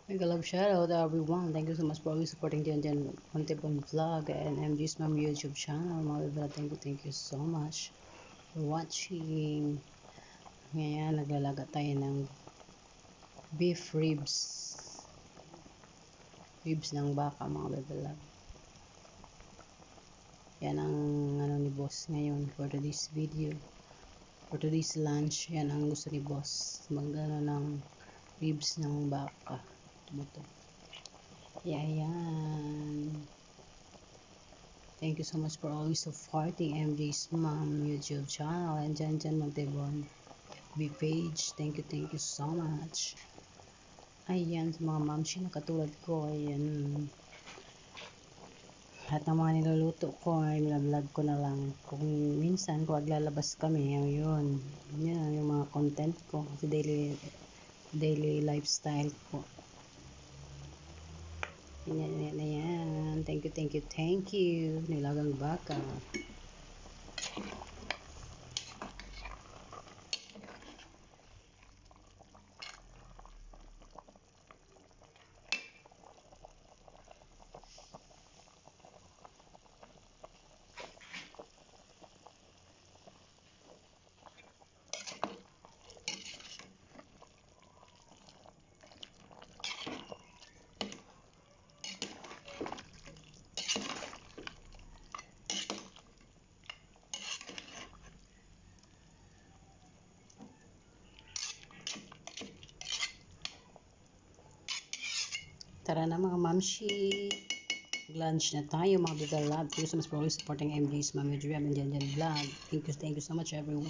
Mega love shout out everyone. Thank you so much for always supporting Jan Montebon Vlog and MG's Mom YouTube channel. Mga bebela, thank you so much for watching. Ngayon, naglalaga tayo ng beef ribs. Ribs ng baka, mga bebela. Yan ang ano ni boss ngayon for today's video. For today's lunch, yan ang gusto ni boss. Magano ng ribs ng baka. Ito. Yan. Thank you so much for always supporting MJ's Mom YouTube channel and Jan Montebon FB page. Thank you so much. Ayan, sa mga mamshi na katulad ko, ayan. At ng mga niluluto ko ay vlog ko na lang. Kung minsan, kung aglalabas kami, ayun. Yan, yung mga content ko. Kasi daily lifestyle ko. Yan. Thank you. Nilagang baka. Tara na mga mamshi. Lunch na tayo mga bigala. Thank you so much for always supporting MJ's Mom YouTube and Jan Vlog. Thank you so much everyone.